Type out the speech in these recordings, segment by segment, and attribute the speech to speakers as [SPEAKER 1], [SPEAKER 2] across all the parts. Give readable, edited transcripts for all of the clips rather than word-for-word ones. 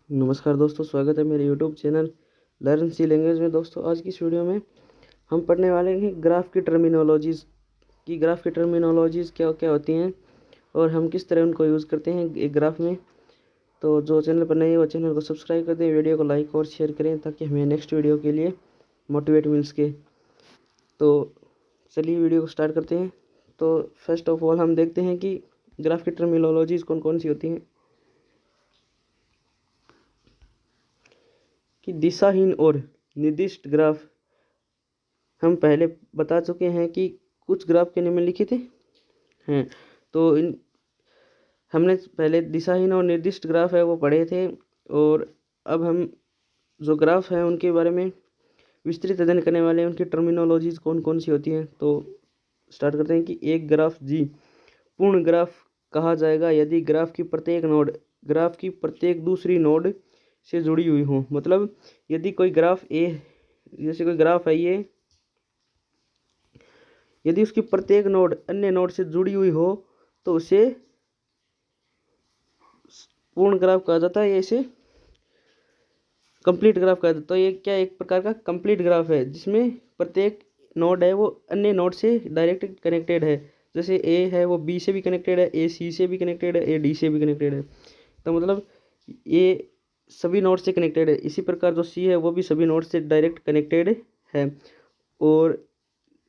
[SPEAKER 1] नमस्कार दोस्तों, स्वागत है मेरे YouTube channel learn C language में। दोस्तों, आज की इस वीडियो में हम पढ़ने वाले हैं ग्राफ की टर्मिनोलॉजीज़ क्या क्या होती हैं और हम किस तरह उनको यूज़ करते हैं एक ग्राफ में। तो जो चैनल पर नए हैं वो चैनल को सब्सक्राइब कर दें, वीडियो को लाइक और शेयर करें ताकि हमें नेक्स्ट वीडियो के लिए मोटिवेट मिल सके। तो चलिए वीडियो को स्टार्ट करते हैं। तो फर्स्ट ऑफ ऑल हम देखते हैं कि ग्राफ की टर्मिनोलॉजीज़ कौन कौन सी होती हैं। कि दिशाहीन और निर्दिष्ट ग्राफ हम पहले बता चुके हैं कि कुछ ग्राफ के निम्नलिखित हैं। तो हमने पहले दिशाहीन और निर्दिष्ट ग्राफ है वो पढ़े थे, और अब हम जो ग्राफ हैं उनके बारे में विस्तृत अध्ययन करने वाले हैं, उनकी टर्मिनोलॉजीज़ कौन कौन सी होती हैं। तो स्टार्ट करते हैं कि एक ग्राफ जी पूर्ण ग्राफ कहा जाएगा यदि ग्राफ की प्रत्येक नोड ग्राफ की प्रत्येक दूसरी नोड से जुड़ी हुई हो। मतलब यदि कोई ग्राफ जैसे कोई ग्राफ है ये, यदि उसकी प्रत्येक नोड अन्य नोड से जुड़ी हुई हो तो उसे पूर्ण ग्राफ कहा जाता है, या इसे कंप्लीट ग्राफ कहा जाता है। तो ये क्या एक प्रकार का कंप्लीट ग्राफ है जिसमें प्रत्येक नोड है वो अन्य नोड से डायरेक्ट कनेक्टेड है। जैसे ए है वो बी से भी कनेक्टेड है, ए सी से भी कनेक्टेड है, ए डी से भी कनेक्टेड है। तो मतलब ये सभी नोड से कनेक्टेड है। इसी प्रकार जो सी है वो भी सभी नोड से डायरेक्ट कनेक्टेड है, और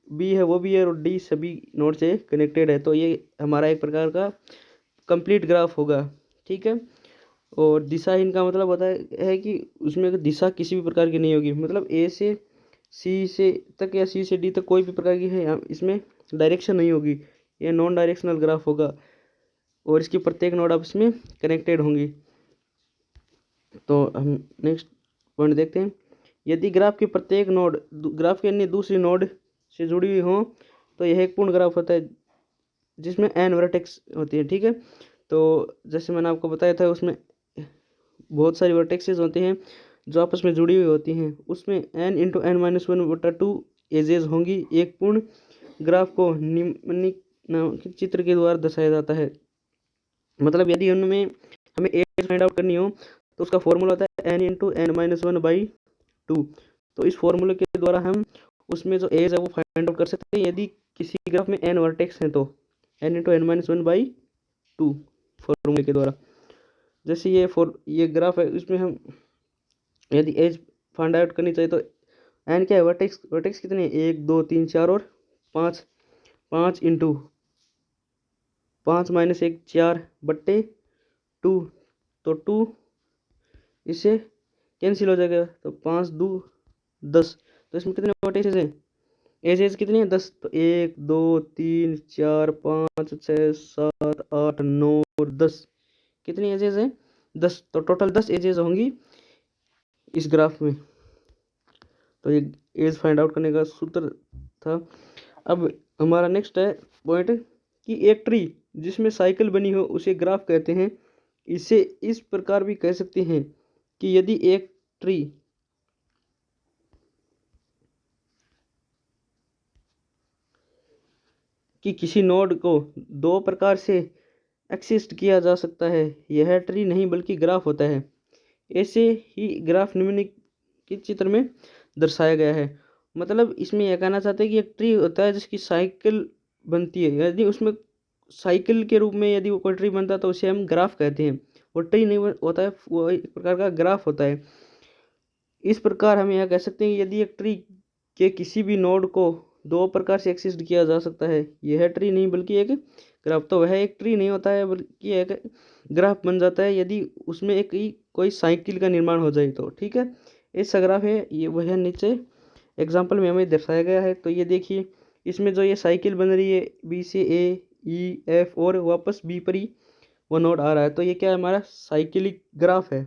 [SPEAKER 1] बी है वो भी है, और डी सभी नोड से कनेक्टेड है। तो ये हमारा एक प्रकार का कंप्लीट ग्राफ होगा, ठीक है। और दिशाहीन का मतलब होता है कि उसमें दिशा किसी भी प्रकार की नहीं होगी। मतलब ए से सी से तक या सी से डी तक कोई भी प्रकार की है इसमें डायरेक्शन नहीं होगी। ये नॉन डायरेक्शनल ग्राफ होगा और इसकी प्रत्येक नोड आपस में कनेक्टेड होंगी। तो हम नेक्स्ट पॉइंट देखते हैं। यदि ग्राफ की प्रत्येक नोड ग्राफ के अन्य दूसरी नोड से जुड़ी हुई हो तो यह एक पूर्ण ग्राफ होता है जिसमें n वर्टेक्स होती है, ठीक है। तो जैसे मैंने आपको बताया था उसमें बहुत सारी वर्टेक्सेस होती हैं जो आपस में जुड़ी हुई होती हैं। उसमें n into n minus 1/2 edges होंगी। एक पूर्ण ग्राफ को निम्नलिखित चित्र के द्वारा दर्शाया जाता है। मतलब यदि उनमें हमें एज फाइंड आउट करनी हो तो उसका फॉर्मूला होता है n इंटू n माइनस 1/2। तो इस फॉर्मूले के द्वारा हम उसमें जो एज है वो फाइंड आउट कर सकते हैं। यदि किसी ग्राफ में n वर्टेक्स हैं तो n इंटू n माइनस 1/2 फॉर्मूले के द्वारा। जैसे ये ग्राफ है, इसमें हम यदि एज फाइंड आउट करनी चाहिए तो n क्या है, वर्टेक्स कितने हैं, 1 2 3 4 और 5। 5 इंटू 5 माइनस 1 4/2। तो 2 इससे कैंसिल हो जाएगा, तो 5 2 10। तो इसमें कितने वर्टेक्सेस हैं, एजेस कितनी है 10। तो 1 2 3 4 5 6 7 8 9 और 10। कितनी एजेस हैं 10। तो टोटल 10 एजेस होंगी इस ग्राफ में। तो ये एज फाइंड आउट करने का सूत्र था। अब हमारा नेक्स्ट है पॉइंट कि एक ट्री जिसमें साइकिल बनी हो उसे ग्राफ कहते हैं। इसे इस प्रकार भी कह सकते हैं कि यदि एक ट्री कि किसी नोड को दो प्रकार से एक्सिस्ट किया जा सकता है, यह ट्री नहीं बल्कि ग्राफ होता है। ऐसे ही ग्राफ निम्नलिखित चित्र में दर्शाया गया है। मतलब इसमें यह कहना चाहते हैं कि एक ट्री होता है जिसकी साइकिल बनती है। यदि उसमें साइकिल के रूप में यदि वो कोई ट्री बनता है तो उसे हम ग्राफ कहते हैं। वो ट्री नहीं होता है, वो एक प्रकार का ग्राफ होता है। इस प्रकार हम यह कह सकते हैं कि यदि एक ट्री के किसी भी नोड को दो प्रकार से एक्सिस्ट किया जा सकता है, यह ट्री नहीं बल्कि एक ग्राफ। तो वह एक ट्री नहीं होता है बल्कि एक ग्राफ बन जाता है यदि उसमें एक कोई साइकिल का निर्माण हो जाए तो, ठीक है। ऐसा ग्राफ है ये, वह नीचे एग्जाम्पल में हमें दर्शाया गया है। तो ये देखिए, इसमें जो ये साइकिल बन रही है बी से ए ई एफ और वापस बी पर ही वो नोड आ रहा है, तो ये क्या है, हमारा साइकिलिक ग्राफ है,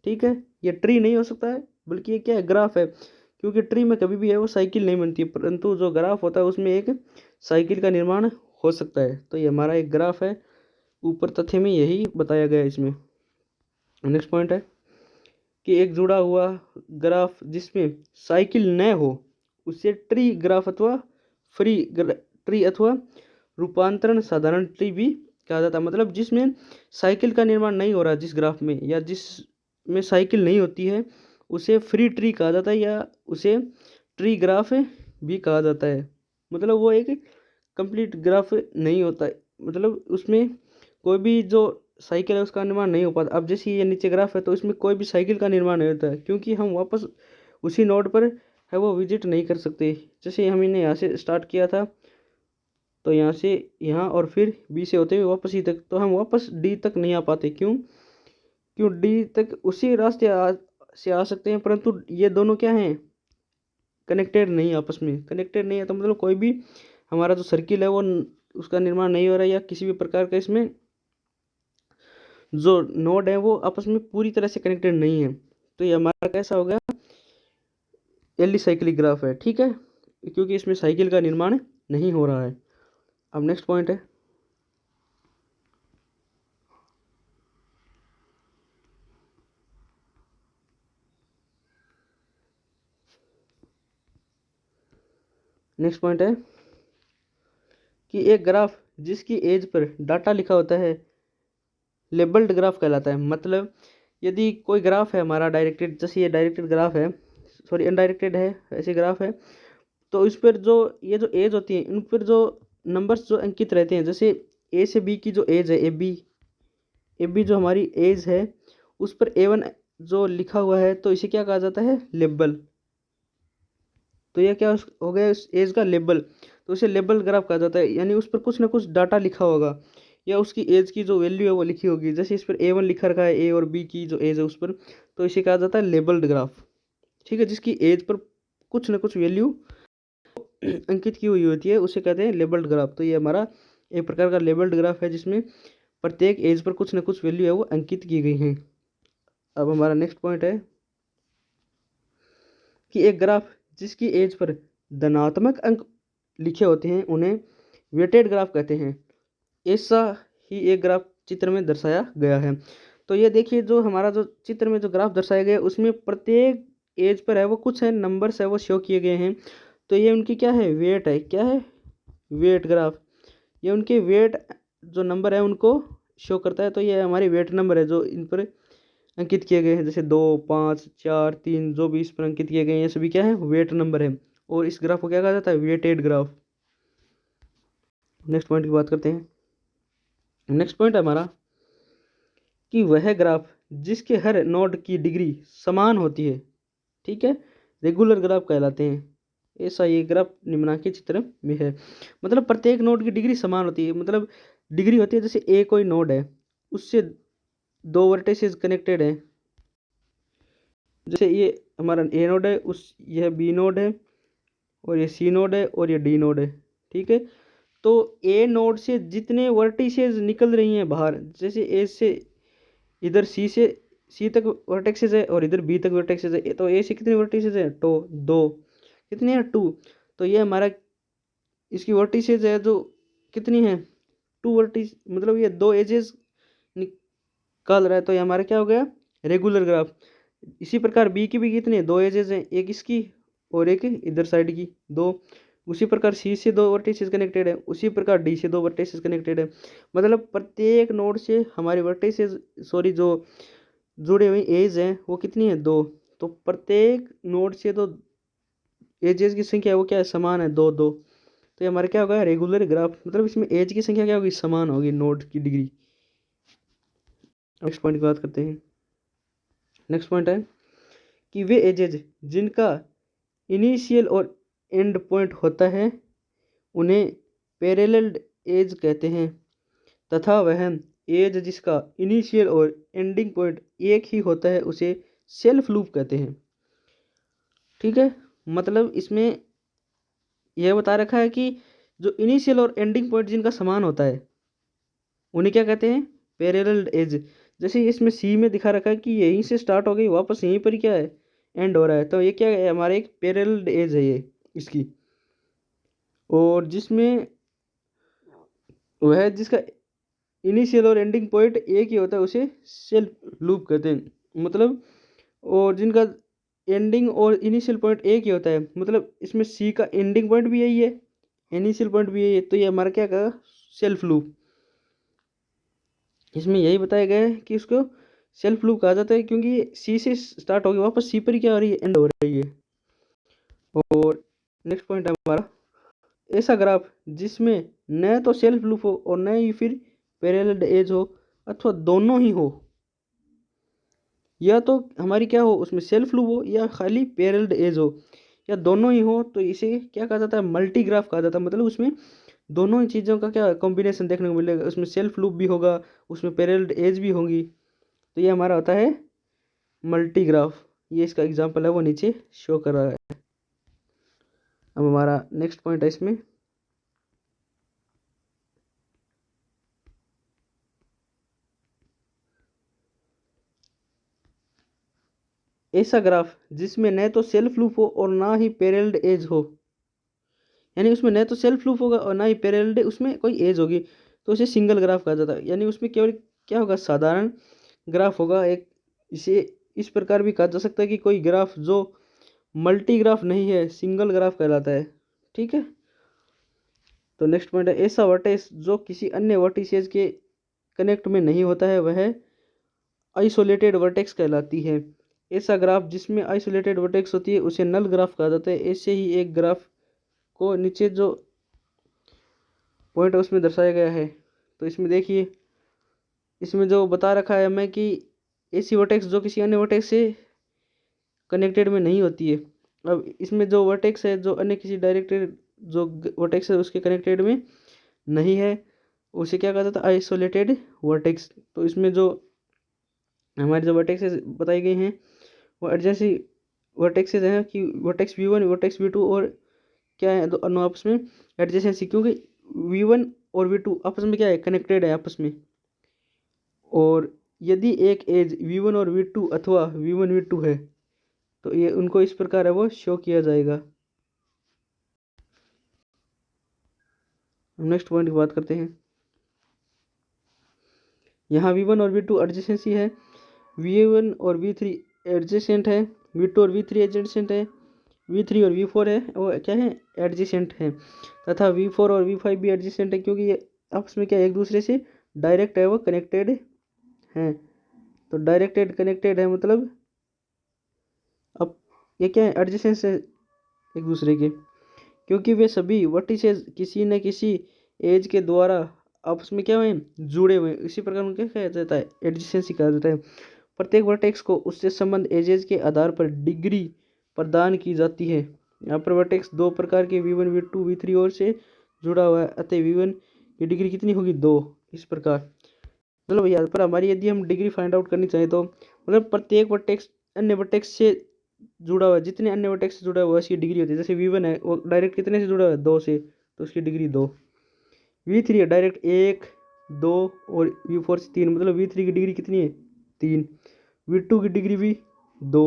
[SPEAKER 1] ठीक है। ये ट्री नहीं हो सकता है बल्कि ये क्या है, ग्राफ है। क्योंकि ट्री में कभी भी है वो साइकिल नहीं बनती है, परंतु जो ग्राफ होता है उसमें एक साइकिल का निर्माण हो सकता है। तो ये हमारा एक ग्राफ है, ऊपर तथ्य में यही बताया गया है इसमें। नेक्स्ट पॉइंट है कि एक जुड़ा हुआ ग्राफ जिसमें साइकिल न हो उसे ट्री ग्राफ अथवा फ्री ट्री अथवा रूपांतरण साधारण ट्री भी कहा जाता है। मतलब जिसमें साइकिल का निर्माण नहीं हो रहा जिस ग्राफ में या जिस में साइकिल नहीं होती है उसे फ्री ट्री कहा जाता है, या उसे ट्री ग्राफ भी कहा जाता है। मतलब वो एक कंप्लीट ग्राफ नहीं होता है, मतलब उसमें कोई भी जो साइकिल है उसका निर्माण नहीं हो पाता। अब जैसे ये नीचे ग्राफ है तो इसमें कोई भी साइकिल का निर्माण नहीं होता है, क्योंकि हम वापस उसी नोड पर है वो विजिट नहीं कर सकते। जैसे हमने यहाँ से स्टार्ट किया था तो यहाँ से यहाँ और फिर बी से होते हुए वापस ई तक, तो हम वापस डी तक नहीं आ पाते। क्यों? क्यों डी तक उसी रास्ते से आ सकते हैं, परंतु ये दोनों क्या हैं, कनेक्टेड नहीं, आपस में कनेक्टेड नहीं है। तो मतलब कोई भी हमारा जो सर्किल है वो उसका निर्माण नहीं हो रहा है, या किसी भी प्रकार का इसमें जो नोड है वो आपस में पूरी तरह से कनेक्टेड नहीं है। तो ये हमारा कैसा हो गया, एली साइक्लिक ग्राफ है, ठीक है, क्योंकि इसमें साइकिल का निर्माण नहीं हो रहा है। अब नेक्स्ट पॉइंट है नेक्स्ट पॉइंट है कि एक ग्राफ जिसकी एज पर डाटा लिखा होता है लेबल्ड ग्राफ कहलाता है। मतलब यदि कोई ग्राफ है हमारा डायरेक्टेड, जैसे ये डायरेक्टेड ग्राफ है, सॉरी अनडायरेक्टेड है, ऐसे ग्राफ है, तो इस पर जो ये जो एज होती है इन पर जो नंबर्स जो अंकित रहते हैं, जैसे ए से बी की जो एज है ए बी जो हमारी एज है उस पर A1 जो लिखा हुआ है तो इसे क्या कहा जाता है, लेबल। तो यह क्या हो गया, इस एज का लेबल, तो इसे लेबल ग्राफ कहा जाता है। यानी उस पर कुछ ना कुछ डाटा लिखा होगा, या उसकी एज की जो वैल्यू है वो लिखी होगी। जैसे इस पर A1 लिखा रखा है, ए और बी की जो एज है उस पर, तो इसे कहा जाता है लेबल्ड ग्राफ, ठीक है, जिसकी एज पर कुछ ना कुछ वैल्यू अंकित की हुई होती है उसे कहते हैं लेबल्ड ग्राफ। तो ये हमारा एक प्रकार का लेबल्ड ग्राफ है जिसमें प्रत्येक एज पर कुछ ना कुछ वैल्यू है वो अंकित की गई है। अब हमारा नेक्स्ट पॉइंट है कि एक ग्राफ जिसकी एज पर धनात्मक अंक लिखे होते हैं उन्हें वेटेड ग्राफ कहते हैं। ऐसा ही एक ग्राफ चित्र में दर्शाया गया है। तो ये देखिए जो हमारा जो चित्र में जो ग्राफ दर्शाया गया है उसमें प्रत्येक एज पर है वो कुछ है नंबर्स है वो शो किए गए हैं। तो ये उनकी क्या है, वेट है, क्या है, वेट ग्राफ। ये उनके वेट जो नंबर है उनको शो करता है। तो ये हमारी वेट नंबर है जो इन पर अंकित किए गए हैं, जैसे 2, 5, 4, 3 जो भी इस पर अंकित किए गए हैं ये सभी क्या है, वेट नंबर है। और इस ग्राफ को क्या कहा जाता है, वेटेड ग्राफ। नेक्स्ट पॉइंट की बात करते हैं। नेक्स्ट पॉइंट है हमारा कि वह ग्राफ जिसके हर नोड की डिग्री समान होती है, ठीक है, रेगुलर ग्राफ कहलाते हैं। ऐसा ये ग्राफ निम्नांकित चित्र में है। मतलब प्रत्येक नोड की डिग्री समान होती है, मतलब डिग्री होती है, जैसे ए कोई नोड है उससे दो वर्टिसेस कनेक्टेड है, जैसे ये हमारा ए नोड है, उस यह बी नोड है, और ये सी नोड है, और ये डी नोड है, ठीक है। तो ए नोड से जितने वर्टिसेस निकल रही हैं बाहर, जैसे ए से इधर सी तक वर्टेक्सेस है और इधर बी तक वर्टेक्सेस है, तो ए से कितने वर्टिसेस है, तो 2, कितने हैं, 2। तो ये हमारा इसकी वर्टिसेस है जो कितनी है, 2 वर्टिस, मतलब ये 2 एजेस निकाल रहा है। तो ये हमारा क्या हो गया, रेगुलर ग्राफ। इसी प्रकार बी की भी कितने, 2 एजेस हैं, एक इसकी और एक इधर साइड की 2। उसी प्रकार सी से 2 वर्टिसेस कनेक्टेड है, उसी प्रकार डी से 2 वर्टिसेस कनेक्टेड है। मतलब प्रत्येक नोड से हमारे वर्टिसेस, सॉरी जो जुड़े हुए एज हैं वो कितनी है, 2। तो प्रत्येक नोड से तो एजेस की संख्या है वो क्या है, समान है, 2 2। तो ये हमारा क्या होगा, रेगुलर ग्राफ। मतलब इसमें एज की संख्या क्या होगी, समान होगी नोड की डिग्री। नेक्स्ट पॉइंट की बात करते हैं। नेक्स्ट पॉइंट है कि वे एजेज जिनका इनिशियल और एंड पॉइंट होता है उन्हें पैरेलल एज कहते हैं, तथा वह एज जिसका इनिशियल और एंडिंग पॉइंट एक ही होता है उसे सेल्फ लूप कहते हैं, ठीक है। मतलब इसमें यह बता रखा है कि जो इनिशियल और एंडिंग पॉइंट जिनका समान होता है उन्हें क्या कहते हैं, पैरेलल एज। जैसे इसमें सी में दिखा रखा है कि यहीं से स्टार्ट हो गई वापस यहीं पर क्या है, एंड हो रहा है, तो ये क्या है, हमारे एक पैरेलल एज है ये इसकी। और जिसमें वह जिसका इनिशियल और एंडिंग पॉइंट एक ही होता है उसे सेल्फ लूप कहते हैं। मतलब और जिनका एंडिंग और इनिशियल पॉइंट एक ही होता है, मतलब इसमें सी का एंडिंग पॉइंट भी यही है, इनिशियल पॉइंट भी यही है, तो ये हमारा क्या कहा, सेल्फ लूप। इसमें यही बताया गया है कि उसको सेल्फ लूप कहा जाता है क्योंकि ये सी से स्टार्ट होगी वापस सी पर ही क्या हो रही है, एंड हो रही है। और नेक्स्ट पॉइंट है हमारा, ऐसा ग्राफ जिसमें न तो सेल्फ लूप हो और न ही फिर पैरेलल एज हो अथवा दोनों ही हो, या तो हमारी क्या हो उसमें सेल्फ लूप हो या खाली पैरेलल एज हो या दोनों ही हो, तो इसे क्या कहा जाता है, मल्टी ग्राफ कहा जाता है। मतलब उसमें दोनों ही चीज़ों का क्या कॉम्बिनेशन देखने को मिलेगा, उसमें सेल्फ लूप भी होगा, उसमें पैरेलल एज भी होंगी, तो ये हमारा होता है मल्टी ग्राफ। ये इसका एग्जांपल है वो नीचे शो कर रहा है। अब हमारा नेक्स्ट पॉइंट है इसमें, ऐसा ग्राफ जिसमें न तो सेल्फ लूप हो और ना ही पैरेलल एज हो, यानी उसमें न तो सेल्फ लूप होगा और ना ही पैरेलल उसमें कोई एज होगी, तो उसे सिंगल ग्राफ कहा जाता है। यानी उसमें केवल क्या होगा, साधारण ग्राफ होगा एक। इसे इस प्रकार भी कहा जा सकता है कि कोई ग्राफ जो मल्टी ग्राफ नहीं है, सिंगल ग्राफ कहलाता है। ठीक है, तो नेक्स्ट पॉइंट है, ऐसा वर्टेक्स जो किसी अन्य वर्टिसेज के कनेक्ट में नहीं होता है वह आइसोलेटेड वर्टेक्स कहलाती है। ऐसा ग्राफ जिसमें आइसोलेटेड वर्टेक्स होती है उसे नल ग्राफ कहा जाता है। ऐसे ही एक ग्राफ को नीचे जो पॉइंट है उसमें दर्शाया गया है, तो इसमें देखिए, इसमें जो बता रखा है हमें कि ऐसी वर्टेक्स जो किसी अन्य वर्टेक्स से कनेक्टेड में नहीं होती है। अब इसमें जो वर्टेक्स है जो अन्य किसी डायरेक्टेड जो वर्टेक्स है उसके कनेक्टेड में नहीं है, उसे क्या कहा जाता है, आइसोलेटेड वर्टेक्स। तो इसमें जो हमारे जो वर्टेक्सेस बताई गई हैं वो एडजेंसी वर्टेक्सेस हैं कि वर्टेक्स V1 वर्टेक्स V2 और क्या है दोनों आपस में एडजेसेंसी, क्योंकि V1 और V2 आपस में क्या है, कनेक्टेड है आपस में। और यदि एक एज V1 और V2 अथवा V1 V2 है तो ये उनको इस प्रकार है वो शो किया जाएगा। हम नेक्स्ट पॉइंट की बात करते हैं। यहाँ V1 और V2 एडजेसेंसी है, V1 और V3 एडजेसेंट है, V2 और V3 एडजेसेंट है, V3 और V4 है वो क्या है, एडजेसेंट है, तथा V4 और V5 भी एडजेसेंट है क्योंकि ये आपस में क्या एक दूसरे से डायरेक्ट है वो कनेक्टेड हैं। तो डायरेक्टेड कनेक्टेड है मतलब अब ये क्या है, एडजेसेंट है एक दूसरे के, क्योंकि वे सभी वर्टिसेस किसी न किसी एज के द्वारा आपस में क्या हुए, जुड़े हुए। इसी प्रकार उनके कहा जाता है, एडजेसेंसी कहा जाता है। प्रत्येक वर्टेक्स को उससे संबंध एजेस के आधार पर डिग्री प्रदान की जाती है। यहाँ पर वर्टेक्स दो प्रकार के V1 V2 V3 और से जुड़ा हुआ है, अतः V1 की डिग्री कितनी होगी, 2। इस प्रकार मतलब यहाँ पर हमारी यदि हम डिग्री फाइंड आउट करनी चाहें तो मतलब प्रत्येक वर्टेक्स अन्य वर्टेक्स से जुड़ा हुआ है, जितने अन्य वर्टेक्स से जुड़ा हुआ है उसकी डिग्री होती है। जैसे V1 है वो डायरेक्ट कितने से जुड़ा हुआ है, 2 से, तो उसकी डिग्री 2। V3 है डायरेक्ट 1 2 और V4 से 3, मतलब V3 की डिग्री कितनी है, 3। V2 की डिग्री भी 2।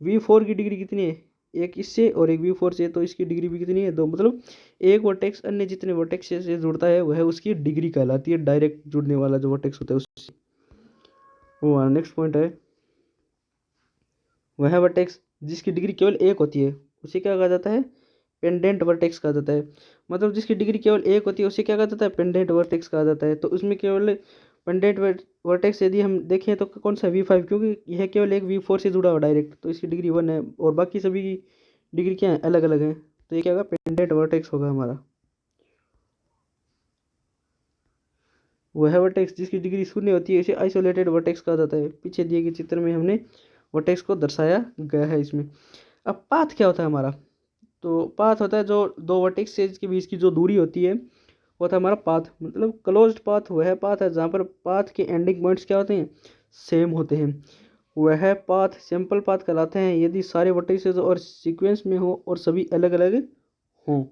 [SPEAKER 1] V4 की डिग्री कितनी है, एक इससे और एक V4 से, तो इसकी डिग्री भी कितनी है, 2। मतलब एक वर्टेक्स अन्य जितने वर्टेक्स से जुड़ता है वह उसकी डिग्री कहलाती है, डायरेक्ट जुड़ने वाला जो वर्टेक्स होता है उससे। वो नेक्स्ट पॉइंट है, वह वर्टेक्स जिसकी डिग्री केवल 1 होती है उसे क्या कहा जाता है, पेंडेंट वर्टेक्स कहा जाता है। मतलब जिसकी डिग्री केवल 1 होती है उसे क्या कहा जाता है, पेंडेंट वर्टेक्स कहा जाता है। तो उसमें केवल पेंडेंट वर्टेक्स यदि हम देखें तो कौन सा, V5, क्योंकि यह केवल एक V4 से जुड़ा हुआ डायरेक्ट, तो इसकी डिग्री 1 है और बाकी सभी की डिग्री क्या है, अलग अलग है। तो ये क्या होगा, पेंडेंट वर्टेक्स होगा हमारा। वह वर्टेक्स जिसकी डिग्री 0 होती है इसे आइसोलेटेड वर्टेक्स कहा जाता है। पीछे दिए गए चित्र में हमने वर्टेक्स को दर्शाया गया है इसमें। अब पाथ क्या होता है हमारा, तो पाथ होता है जो दो वर्टेक्स के बीच की जो दूरी होती है वो होता है हमारा पाथ। मतलब क्लोज्ड पाथ वह पाथ है जहाँ पर पाथ के एंडिंग पॉइंट्स क्या होते हैं, सेम होते हैं। वह पाथ सिंपल पाथ कहलाते हैं यदि सारे वर्टिसेस और सीक्वेंस में हो और सभी अलग अलग हों,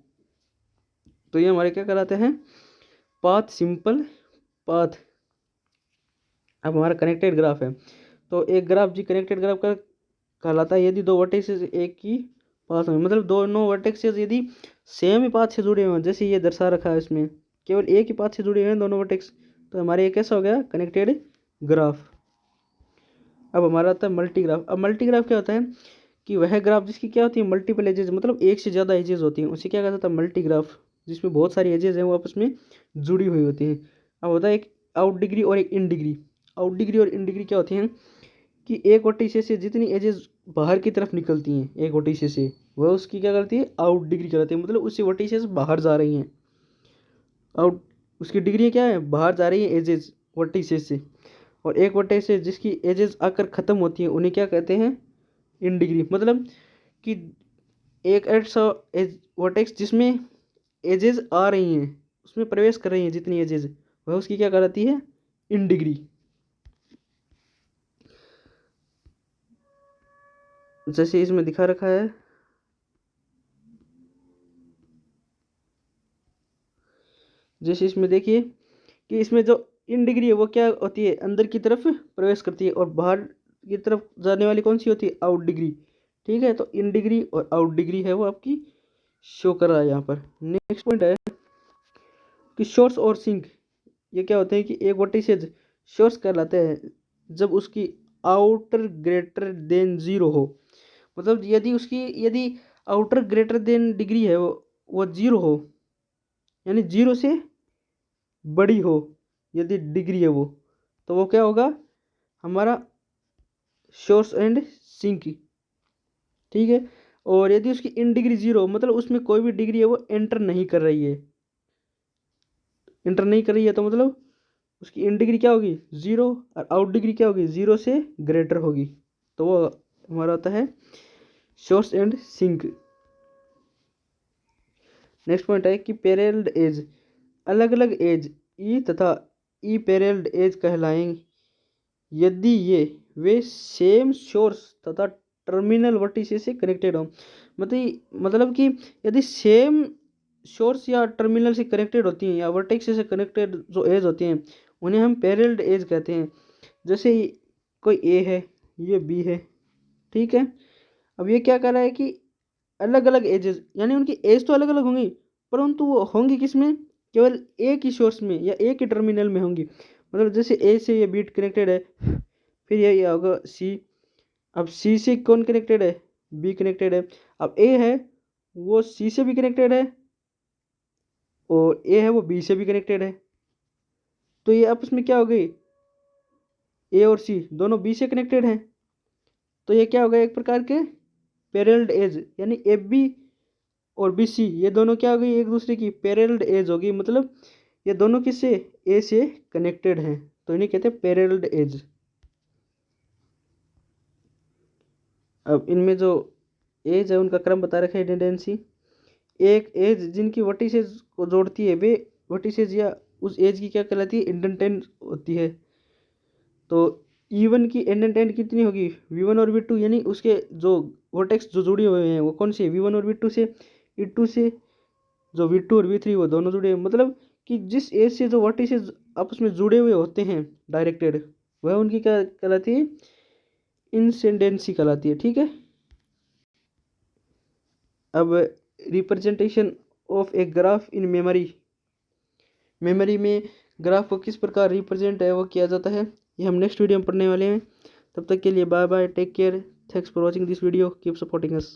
[SPEAKER 1] तो ये हमारे क्या कहलाते हैं, पाथ सिंपल पाथ। अब हमारा कनेक्टेड ग्राफ है, तो एक ग्राफ जी कनेक्टेड ग्राफ का कहलाता है यदि दो वर्टेक्सेस एक ही पाथ में, मतलब दोनों वर्टेक्सेस यदि सेम ही पाथ से जुड़े हुए हैं, जैसे ये दर्शा रखा है इसमें केवल एक ही पाथ से जुड़े हुए हैं दोनों वर्टेक्स, तो हमारे ये कैसा हो गया, कनेक्टेड ग्राफ। अब हमारा आता है मल्टी ग्राफ। अब मल्टी ग्राफ क्या होता है कि वह ग्राफ जिसकी क्या होती है, मल्टीपल एजेस, मतलब एक से ज़्यादा एजेस होती हैं, उसे क्या कहा जाता है, मल्टी ग्राफ, जिसमें बहुत सारी एजेस हैं वो आपस में जुड़ी हुई होती हैं। अब होता है एक आउट डिग्री और एक इन डिग्री। आउट डिग्री और इन डिग्री क्या होती हैं कि एक वर्टिसेस से जितनी एजेस बाहर की तरफ निकलती हैं एक वर्टिसेस से, वह उसकी क्या करती है, आउट डिग्री कहलाती है। मतलब उससे वर्टिसेस बाहर जा रही हैं, आउट उसकी डिग्री क्या है, बाहर जा रही है एजेस वर्टिसेस से। और एक वर्टिसेस जिसकी एजेस आकर ख़त्म होती हैं उन्हें क्या कहते हैं, इन डिग्री। मतलब कि एक ऐसा वर्टेक्स जिसमें एजेस आ रही हैं, उसमें प्रवेश कर रही हैं जितनी एजेस, वह उसकी क्या कहलाती है, इन डिग्री। जैसे इसमें दिखा रखा है, जैसे इसमें देखिए कि इसमें जो इन डिग्री है वो क्या होती है, अंदर की तरफ प्रवेश करती है, और बाहर की तरफ जाने वाली कौन सी होती है, आउट डिग्री। ठीक है, तो इन डिग्री और आउट डिग्री है वो आपकी शो कर रहा है यहाँ पर। नेक्स्ट पॉइंट है कि शोर्स और सिंक, ये क्या होते हैं कि एक वर्टिसेस शोर्स कहलाते हैं जब उसकी आउटर ग्रेटर देन जीरो हो। मतलब यदि आउटर ग्रेटर देन डिग्री है वो जीरो हो, यानी जीरो से बड़ी हो यदि डिग्री है वो, तो वो क्या होगा, हमारा शोर्स एंड सिंक। ठीक है, और यदि उसकी इन डिग्री जीरो, मतलब उसमें कोई भी डिग्री है वो एंटर नहीं कर रही है, तो मतलब उसकी इन डिग्री क्या होगी, जीरो, और आउट डिग्री क्या होगी, जीरो से ग्रेटर होगी, तो वो हमारा होता है sources and sink. Next point है कि पैरेलल्ड एज, अलग अलग एज ई तथा ई पैरेलल्ड एज कहलाएंगे यदि ये वे सेम सोर्स तथा टर्मिनल वर्टिसेस से कनेक्टेड हो। मतलब कि यदि सेम सोर्स या टर्मिनल से कनेक्टेड होती हैं या वर्टेक्स से कनेक्टेड जो एज होती हैं उन्हें हम पैरेलल्ड एज कहते हैं। जैसे कोई ए है, ये बी है, ठीक है। अब ये क्या कर रहा है कि अलग अलग एजेस, यानी उनकी एज तो अलग अलग होंगी, परंतु वो होंगी किसमें, केवल एक ही सोर्स में या एक ही टर्मिनल में होंगी। मतलब जैसे ए से ये बीट कनेक्टेड है, फिर ये होगा सी, अब सी से कौन कनेक्टेड है, बी कनेक्टेड है। अब ए है वो सी से भी कनेक्टेड है, और ए है वो बी से भी कनेक्टेड है, तो ये आपस में क्या हो गई, ए और सी दोनों बी से कनेक्टेड हैं, तो ये क्या हो गया, एक प्रकार के पैरेलल्ड एज, यानी ए बी और बी सी ये दोनों क्या हो गई, एक दूसरे की पैरेलल्ड एज होगी। मतलब ये दोनों किससे, ए से कनेक्टेड हैं, तो इन्हें कहते हैं पैरेलल्ड एज। अब इनमें जो एज है उनका क्रम बता रखा है, टेंडेंसी। एक एज जिनकी वर्टिसेस को जोड़ती है वे वर्टिसेस या उस एज की क्या कहलाती है, इंडेंटेंट होती है। तो E1 की इंडेंटेंट कितनी होगी, V1 और V2, यानी उसके जो वर्टेक्स जो जुड़े हुए हैं वो कौन से, V1 और V2 से, E2 से, जो V2 और V3 वो दोनों जुड़े हैं। मतलब कि जिस एज से जो वर्टिसेस आपस में जुड़े हुए होते हैं डायरेक्टेड, वह उनकी क्या कहलाती है, इंसेंडेंसी कहलाती है। ठीक है, अब representation of a graph in memory में ग्राफ को किस प्रकार रिप्रेजेंट है वो किया जाता है, ये हम नेक्स्ट वीडियो में पढ़ने वाले हैं। तब तक के लिए bye bye, take care, thanks for watching this video, keep supporting us.